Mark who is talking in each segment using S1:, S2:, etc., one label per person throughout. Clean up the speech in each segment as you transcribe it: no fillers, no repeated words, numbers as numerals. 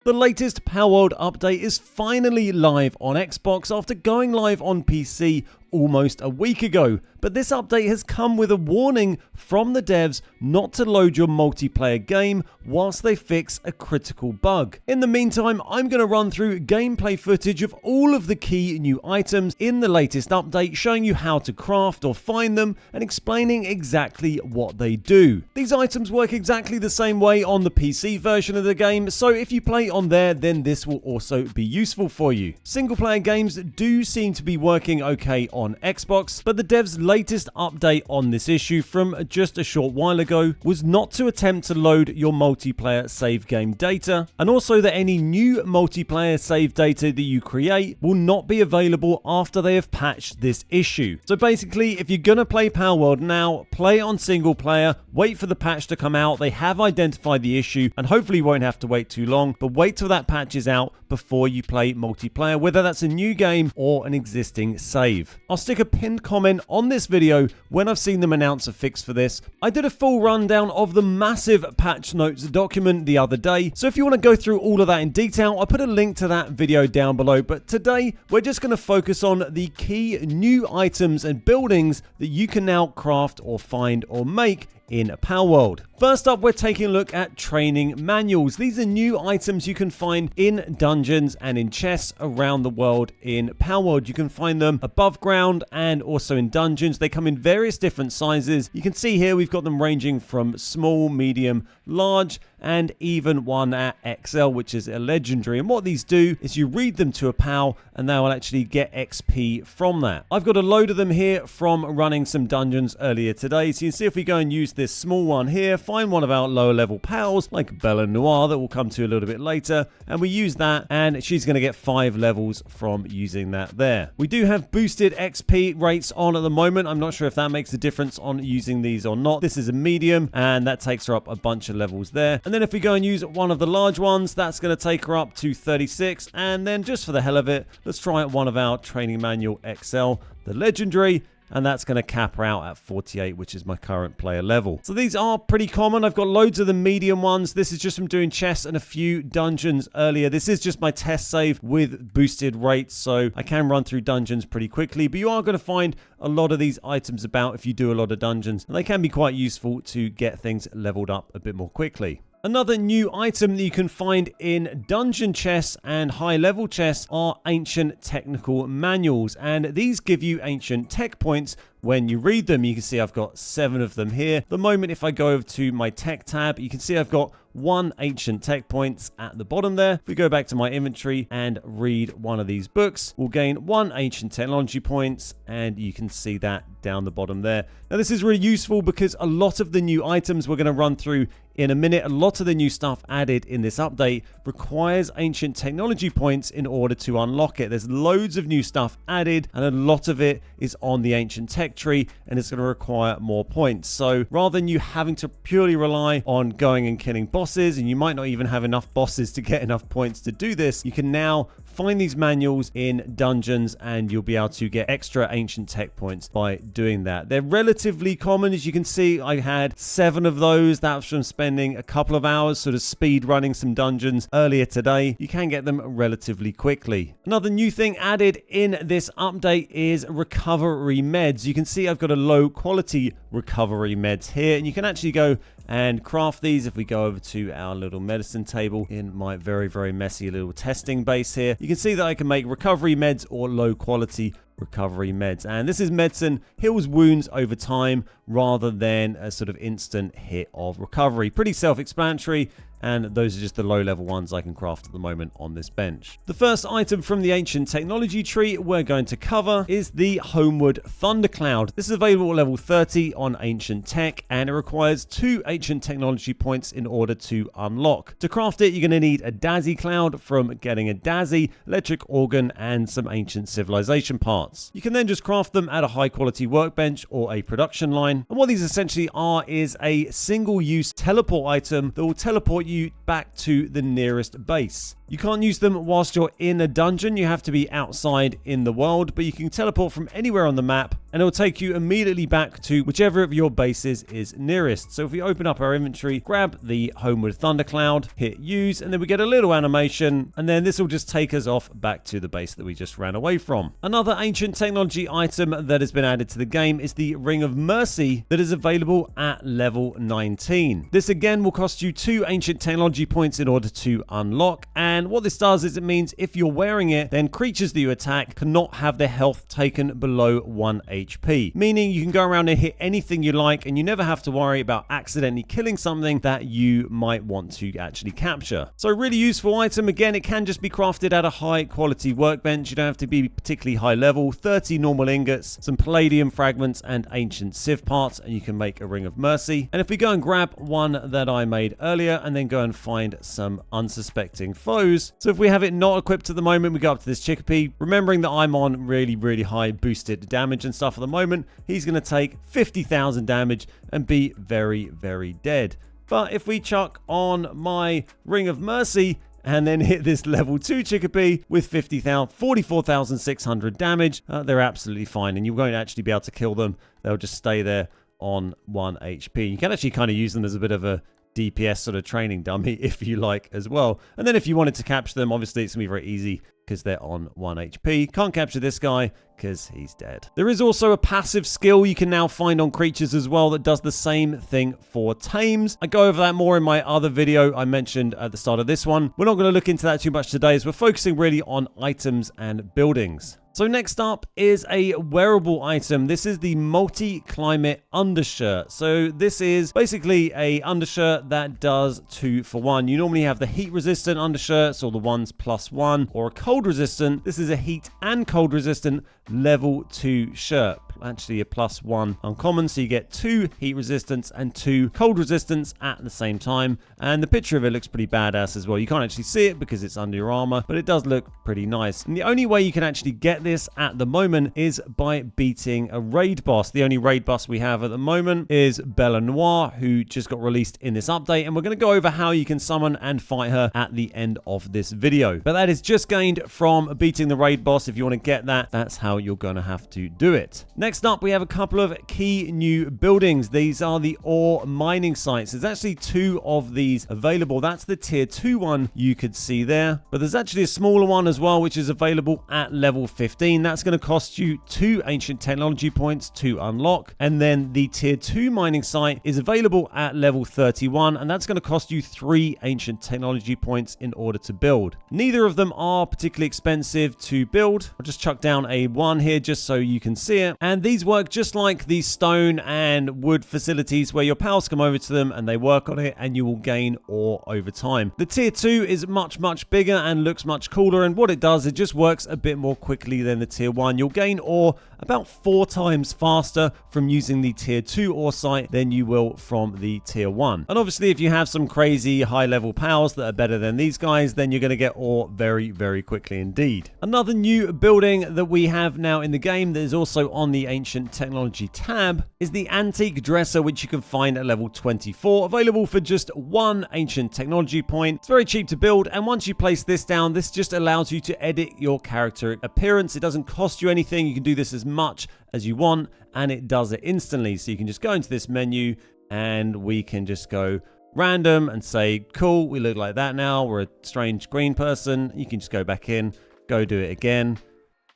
S1: The latest Palworld update is finally live on Xbox after going live on PC almost a week ago, but this update has come with a warning from the devs not to load your multiplayer game whilst they fix a critical bug. In the meantime, I'm going to run through gameplay footage of all of the key new items in the latest update, showing you how to craft or find them and explaining exactly what they do. These items work exactly the same way on the PC version of the game, so if you play on there, then this will also be useful for you. Single player games do seem to be working okay on Xbox, but the devs' latest update on this issue from just a short while ago was not to attempt to load your multiplayer save game data, and also that any new multiplayer save data that you create will not be available after they have patched this issue. So basically, if you're gonna play Palworld now, play on single player, wait for the patch to come out. They have identified the issue and hopefully you won't have to wait too long, but wait till that patch is out before you play multiplayer, whether that's a new game or an existing save. I'll stick a pinned comment on this video when I've seen them announce a fix for this. I did a full rundown of the massive patch notes document the other day, so if you want to go through all of that in detail, I put a link to that video down below. But today we're just going to focus on the key new items and buildings that you can now craft or find or make in Palworld. First up, we're taking a look at training manuals. These are new items you can find in dungeons and in chests around the world in Palworld. You can find them above ground and also in dungeons. They come in various different sizes. You can see here we've got them ranging from small, medium, large, and even one at XL, which is a legendary. And what these do is you read them to a pal and they will actually get XP from that. I've got a load of them here from running some dungeons earlier today. So you can see if we go and use this small one here, find one of our lower level pals like Bella Noir that we'll come to a little bit later, and we use that and she's going to get 5 levels from using that there. We do have boosted XP rates on at the moment. I'm not sure if that makes a difference on using these or not. This is a medium and that takes her up a bunch of levels there. And then if we go and use one of the large ones, that's going to take her up to 36. And then just for the hell of it, let's try one of our training manual XL, the legendary, and that's going to cap her out at 48, which is my current player level. So these are pretty common. I've got loads of the medium ones. This is just from doing chests and a few dungeons earlier. This is just my test save with boosted rates, so I can run through dungeons pretty quickly, but you are going to find a lot of these items about if you do a lot of dungeons, and they can be quite useful to get things leveled up a bit more quickly. Another new item that you can find in dungeon chests and high level chests are ancient technical manuals, and these give you ancient tech points when you read them. You can see I've got 7 of them here. The moment if I go over to my tech tab, you can see I've got 1 ancient tech points at the bottom there. If we go back to my inventory and read one of these books, we'll gain 1 ancient technology points, and you can see that down the bottom there. Now this is really useful because a lot of the new items we're going to run through in a minute, a lot of the new stuff added in this update requires ancient technology points in order to unlock it. There's loads of new stuff added and a lot of it is on the ancient tech tree and it's going to require more points. So rather than you having to purely rely on going and killing bosses, and you might not even have enough bosses to get enough points to do this, you can now find these manuals in dungeons and you'll be able to get extra ancient tech points by doing that. They're relatively common. As you can see, I had 7 of those. That was from spending a couple of hours sort of speed running some dungeons earlier today. You can get them relatively quickly. Another new thing added in this update is recovery meds. You can see I've got a low quality recovery meds here, and you can actually go and craft these. If we go over to our little medicine table in my very messy little testing base here, you can see that I can make recovery meds or low quality recovery meds, and this is medicine heals wounds over time rather than a sort of instant hit of recovery. Pretty self-explanatory, and those are just the low-level ones I can craft at the moment on this bench. The first item from the ancient technology tree we're going to cover is the Homeward Thundercloud. This is available at level 30 on ancient tech, and it requires 2 ancient technology points in order to unlock. To craft it, you're going to need a Daisy Cloud from getting a Daisy, electric organ, and some ancient civilization parts. You can then just craft them at a high-quality workbench or a production line, and what these essentially are is a single-use teleport item that will teleport you back to the nearest base. You can't use them whilst you're in a dungeon. You have to be outside in the world, but you can teleport from anywhere on the map and it'll take you immediately back to whichever of your bases is nearest. So if we open up our inventory, grab the Homeward Thundercloud, hit use, and then we get a little animation, and then this will just take us off back to the base that we just ran away from. Another ancient technology item that has been added to the game is the Ring of Mercy that is available at level 19. This again will cost you 2 ancient technology points in order to unlock, and what this does is it means if you're wearing it, then creatures that you attack cannot have their health taken below 1 HP, meaning you can go around and hit anything you like and you never have to worry about accidentally killing something that you might want to actually capture. So a really useful item. Again, it can just be crafted at a high quality workbench. You don't have to be particularly high level. 30 normal ingots, some palladium fragments and ancient sieve parts, and you can make a Ring of Mercy. And if we go and grab one that I made earlier and then go and find some unsuspecting foes. So if we have it not equipped at the moment, we go up to this Chickpea, remembering that I'm on really high boosted damage and stuff at the moment. He's going to take 50,000 damage and be very dead. But if we chuck on my Ring of Mercy and then hit this level 2 Chickpea with 44,600 damage, they're absolutely fine, and you won't actually be able to kill them. They'll just stay there on 1 HP. You can actually kind of use them as a bit of a DPS sort of training dummy if you like as well. And then if you wanted to capture them, obviously it's going to be very easy because they're on 1 HP. Can't capture this guy because he's dead. There is also a passive skill you can now find on creatures as well that does the same thing for tames. I go over that more in my other video I mentioned at the start of this one. We're not going to look into that too much today as we're focusing really on items and buildings. So next up is a wearable item. This is the multi-climate undershirt. So this is basically a undershirt that does 2 for 1. You normally have the heat resistant undershirts or the ones +1 or a cold resistant. This is a heat and cold resistant level 2 shirt. Actually a +1 uncommon, so you get 2 heat resistance and 2 cold resistance at the same time. And the picture of it looks pretty badass as well. You can't actually see it because it's under your armor, but it does look pretty nice. And the only way you can actually get this at the moment is by beating a raid boss. The only raid boss we have at the moment is Noir, who just got released in this update, and we're going to go over how you can summon and fight her at the end of this video. But that is just gained from beating the raid boss. If you want to get that, that's how you're going to have to do it. Next up, we have a couple of key new buildings. These are the ore mining sites. There's actually 2 of these available. That's the tier 2 one you could see there. But there's actually a smaller one as well, which is available at level 15. That's going to cost you 2 ancient technology points to unlock. And then the tier 2 mining site is available at level 31, and that's going to cost you 3 ancient technology points in order to build. Neither of them are particularly expensive to build. I'll just chuck down a 1 here just so you can see it. And these work just like the stone and wood facilities where your pals come over to them and they work on it and you will gain ore over time. The tier 2 is much bigger and looks much cooler, and what it does, it just works a bit more quickly than the tier 1. You'll gain ore about 4 times faster from using the tier 2 ore site than you will from the tier 1. And obviously if you have some crazy high level pals that are better than these guys, then you're going to get ore very quickly indeed. Another new building that we have now in the game that is also on the ancient technology tab is the antique dresser, which you can find at level 24, available for just 1 ancient technology point. It's very cheap to build, and once you place this down, this just allows you to edit your character appearance. It doesn't cost you anything. You can do this as much as you want, and it does it instantly. So you can just go into this menu and we can just go random and say, cool, we look like that now. We're a strange green person. You can just go back in, go do it again.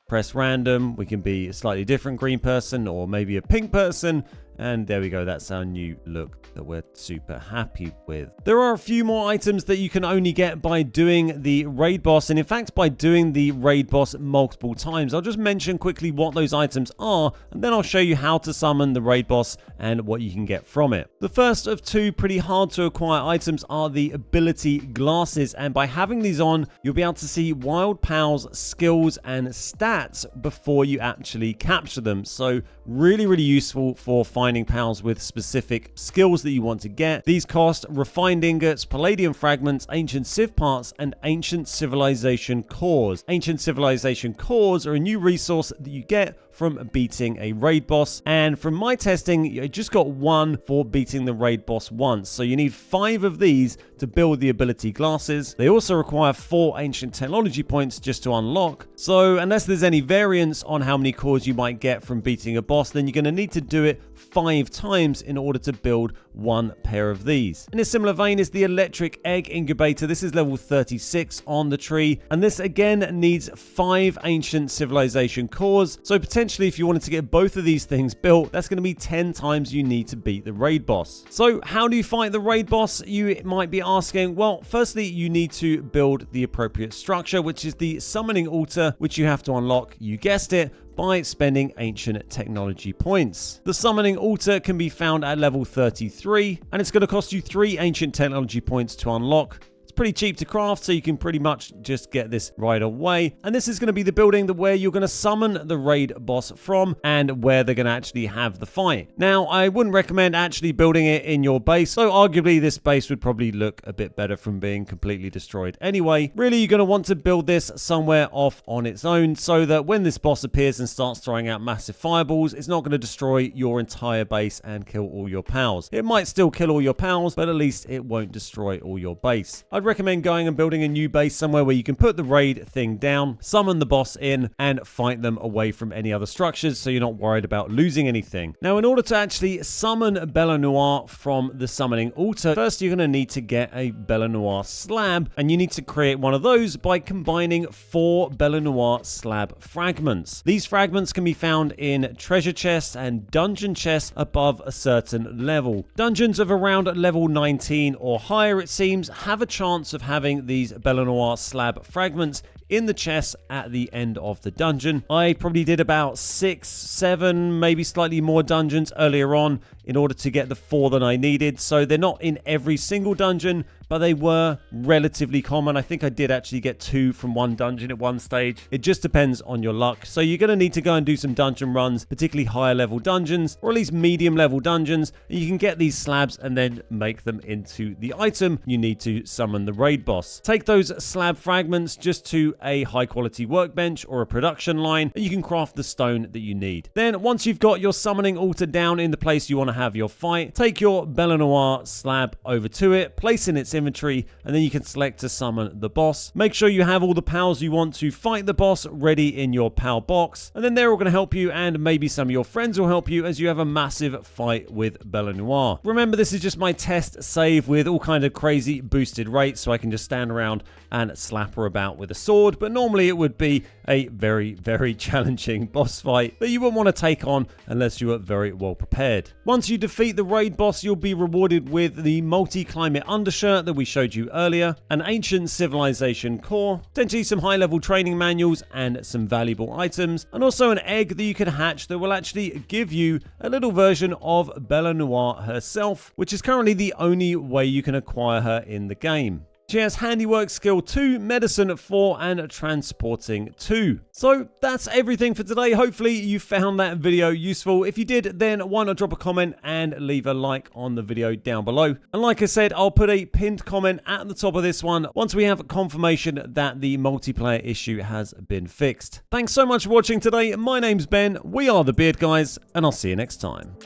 S1: Press random, we can be a slightly different green person or maybe a pink person, and there we go, that's our new look that we're super happy with. There are a few more items that you can only get by doing the raid boss, and in fact by doing the raid boss multiple times. I'll just mention quickly what those items are, and then I'll show you how to summon the raid boss and what you can get from it. The first of 2 pretty hard to acquire items are the ability glasses, and by having these on, you'll be able to see wild pals, skills and stats before you actually capture them. So really useful for finding pals with specific skills that you want to get. These cost refined ingots, palladium fragments, ancient civ parts, and ancient civilization cores. Ancient civilization cores are a new resource that you get from beating a raid boss. And from my testing, you just got 1 for beating the raid boss once. So you need 5 of these to build the ability glasses. They also require 4 ancient technology points just to unlock. So unless there's any variance on how many cores you might get from beating a boss, then you're going to need to do it 5 times in order to build 1 pair of these. In a similar vein is the electric egg incubator. This is level 36 on the tree, and this again needs 5 ancient civilization cores. So potentially if you wanted to get both of these things built, that's going to be 10 times you need to beat the raid boss. So how do you fight the raid boss, you might be asking? Well, firstly you need to build the appropriate structure, which is the summoning altar, which you have to unlock, you guessed it, by spending ancient technology points. The summoning altar can be found at level 33, and it's going to cost you 3 ancient technology points to unlock. It's pretty cheap to craft, so you can pretty much just get this right away. And this is going to be the building where you're going to summon the raid boss from and where they're going to actually have the fight. Now, I wouldn't recommend actually building it in your base, so arguably this base would probably look a bit better from being completely destroyed anyway. Really, you're going to want to build this somewhere off on its own so that when this boss appears and starts throwing out massive fireballs, it's not going to destroy your entire base and kill all your pals. It might still kill all your pals, but at least it won't destroy all your base. I'd recommend going and building a new base somewhere where you can put the raid thing down, summon the boss in, and fight them away from any other structures so you're not worried about losing anything. Now, in order to actually summon Bella Noir from the summoning altar, first you're going to need to get a Bella Noir slab, and you need to create one of those by combining 4 Bella Noir slab fragments. These fragments can be found in treasure chests and dungeon chests above a certain level. Dungeons of around level 19 or higher, it seems, have a chance of having these Bella Noir slab fragments in the chest at the end of the dungeon. I probably did about 6, 7, maybe slightly more dungeons earlier on in order to get the 4 that I needed. So they're not in every single dungeon, but they were relatively common. I think I did actually get 2 from one dungeon at one stage. It just depends on your luck. So you're going to need to go and do some dungeon runs, particularly higher level dungeons, or at least medium level dungeons. And you can get these slabs and then make them into the item you need to summon the raid boss. Take those slab fragments just to a high quality workbench or a production line, and you can craft the stone that you need. Then once you've got your summoning altar down in the place you want to have your fight, take your Bella Noir slab over to it, place in its inventory, and then you can select to summon the boss. Make sure you have all the pals you want to fight the boss ready in your pal box, and then they're all going to help you, and maybe some of your friends will help you as you have a massive fight with Bella Noir. Remember, this is just my test save with all kind of crazy boosted rates, so I can just stand around and slap her about with a sword, but normally it would be a very, very challenging boss fight that you wouldn't want to take on unless you are very well prepared. Once you defeat the raid boss, you'll be rewarded with the multi-climate undershirt that we showed you earlier, an ancient civilization core, potentially some high-level training manuals and some valuable items, and also an egg that you can hatch that will actually give you a little version of Bella Noir herself, which is currently the only way you can acquire her in the game. She has Handiwork Skill 2, Medicine 4, and Transporting 2. So that's everything for today. Hopefully you found that video useful. If you did, then why not drop a comment and leave a like on the video down below. And like I said, I'll put a pinned comment at the top of this one once we have confirmation that the multiplayer issue has been fixed. Thanks so much for watching today. My name's Ben, we are the Beard Guys, and I'll see you next time.